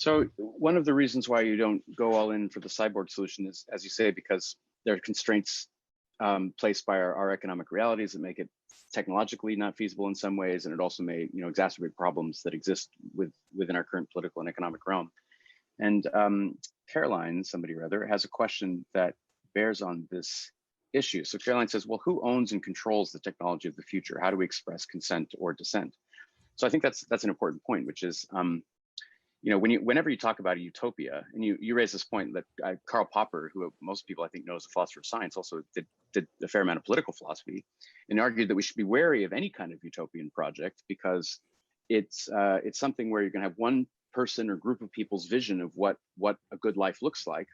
So one of the reasons why you don't go all in for the cyborg solution is, as you say, because there are constraints placed by our economic realities that make it technologically not feasible in some ways, and it also may, exacerbate problems that exist within our current political and economic realm. And Caroline, somebody or other, has a question that bears on this issue. So Caroline says, well, who owns and controls the technology of the future? How do we express consent or dissent? So I think that's an important point, which is, whenever you talk about a utopia, and you raise this point that Karl Popper, who most people I think know as a philosopher of science, also did a fair amount of political philosophy, and argued that we should be wary of any kind of utopian project because it's something where you're going to have one person or group of people's vision of what a good life looks like,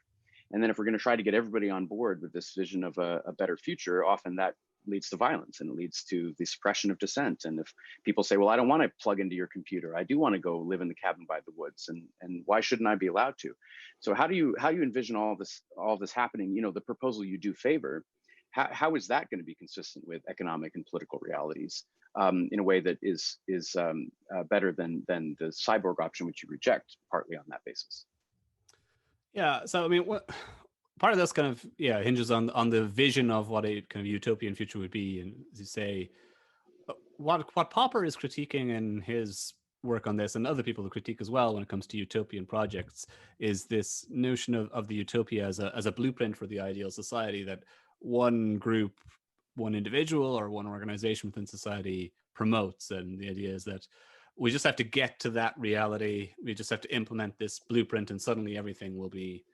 and then if we're going to try to get everybody on board with this vision of a better future, often that leads to violence and it leads to the suppression of dissent. And if people say, well, I don't want to plug into your computer, I do want to go live in the cabin by the woods, and why shouldn't I be allowed to? So how do you envision all this happening? The proposal you do favor, how is that going to be consistent with economic and political realities in a way that is better than the cyborg option, which you reject partly on that basis? Yeah, so I mean, part of this kind of hinges on the vision of what a kind of utopian future would be, and as you say, what Popper is critiquing in his work on this, and other people who critique as well when it comes to utopian projects, is this notion of the utopia as a blueprint for the ideal society that one group, one individual, or one organization within society promotes. And the idea is that we just have to get to that reality. We just have to implement this blueprint and suddenly everything will be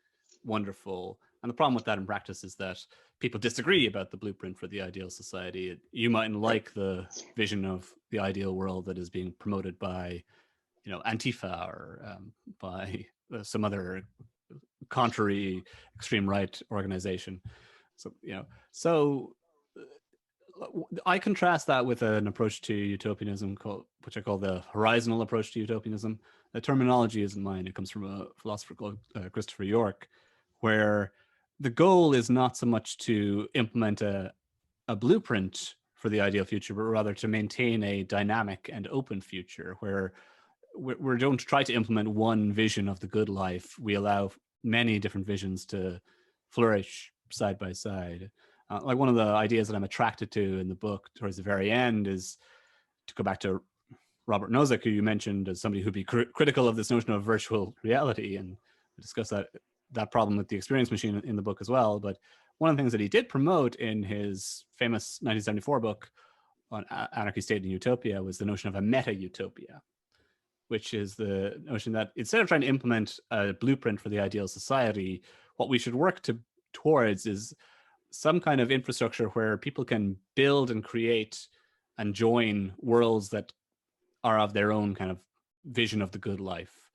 wonderful. And the problem with that in practice is that people disagree about the blueprint for the ideal society. You mightn't like the vision of the ideal world that is being promoted by, Antifa or by some other contrary extreme right organization. So, I contrast that with an approach to utopianism which I call the horizontal approach to utopianism. The terminology isn't mine. It comes from a philosopher called Christopher York, where the goal is not so much to implement a blueprint for the ideal future, but rather to maintain a dynamic and open future where we don't try to implement one vision of the good life. We allow many different visions to flourish side by side. Like one of the ideas that I'm attracted to in the book towards the very end is to go back to Robert Nozick, who you mentioned as somebody who'd be critical of this notion of virtual reality, and discuss that problem with the experience machine in the book as well. But one of the things that he did promote in his famous 1974 book on Anarchy, State, and Utopia was the notion of a meta-utopia, which is the notion that instead of trying to implement a blueprint for the ideal society, what we should work towards is some kind of infrastructure where people can build and create and join worlds that are of their own kind of vision of the good life,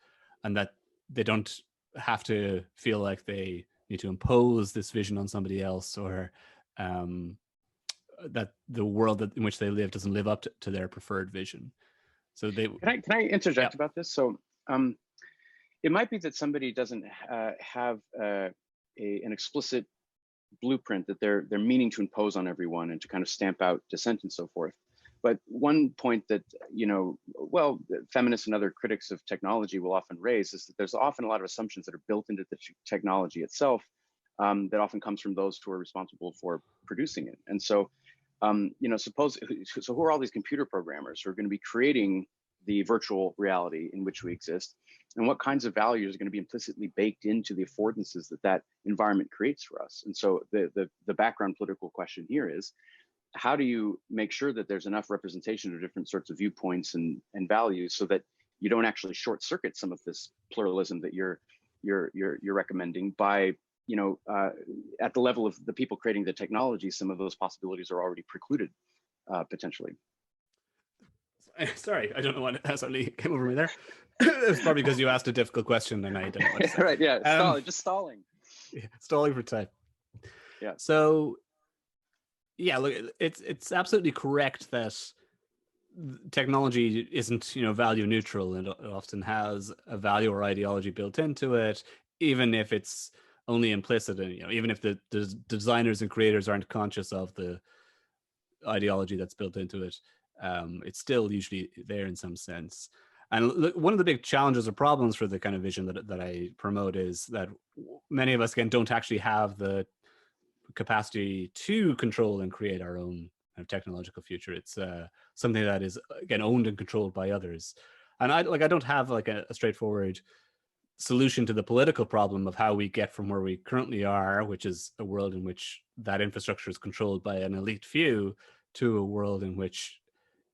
and that they don't have to feel like they need to impose this vision on somebody else, or that the world in which they live doesn't live up to their preferred vision. So can I interject about this? So it might be that somebody doesn't have an explicit blueprint that they're meaning to impose on everyone and to kind of stamp out dissent and so forth. But one point that, feminists and other critics of technology will often raise is that there's often a lot of assumptions that are built into the technology itself that often comes from those who are responsible for producing it. And so, so who are all these computer programmers who are going to be creating the virtual reality in which we exist? And what kinds of values are going to be implicitly baked into the affordances that environment creates for us? And so the background political question here is, how do you make sure that there's enough representation of different sorts of viewpoints and values so that you don't actually short circuit some of this pluralism that you're recommending by, at the level of the people creating the technology, some of those possibilities are already precluded potentially. Sorry, I don't know what suddenly came over me there. It's probably because you asked a difficult question and I didn't know what to say. Right, yeah, just stalling. Yeah, stalling for time. Yeah. So, yeah, look, it's absolutely correct that technology isn't, value neutral, and it often has a value or ideology built into it, even if it's only implicit, and even if the designers and creators aren't conscious of the ideology that's built into it. It's still usually there in some sense. And one of the big challenges or problems for the kind of vision that I promote is that many of us, again, don't actually have the capacity to control and create our own kind of technological future. It's something that is, again, owned and controlled by others. And I don't have like a straightforward solution to the political problem of how we get from where we currently are, which is a world in which that infrastructure is controlled by an elite few, to a world in which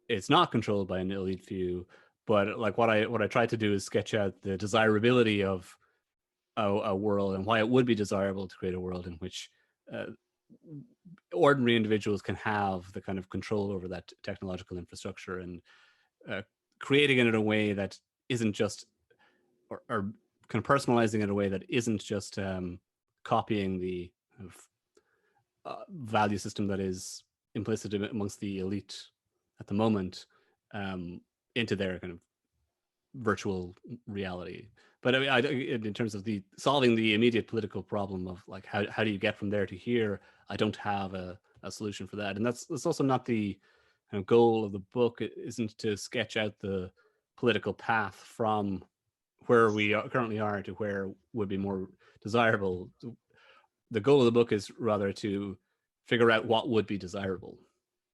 it's not controlled by an elite few. But like what I try to do is sketch out the desirability of a world and why it would be desirable to create a world in which uh, ordinary individuals can have the kind of control over that technological infrastructure, and uh, creating it in a way that isn't just, or kind of personalizing it in a way that isn't just copying the kind of, value system that is implicit amongst the elite at the moment, um, into their kind of virtual reality. But I mean, in terms of the solving the immediate political problem of like how do you get from there to here, I don't have a solution for that, and that's also not the kind of goal of the book. It isn't to sketch out the political path from where we currently are to where would be more desirable. The goal of the book is rather to figure out what would be desirable.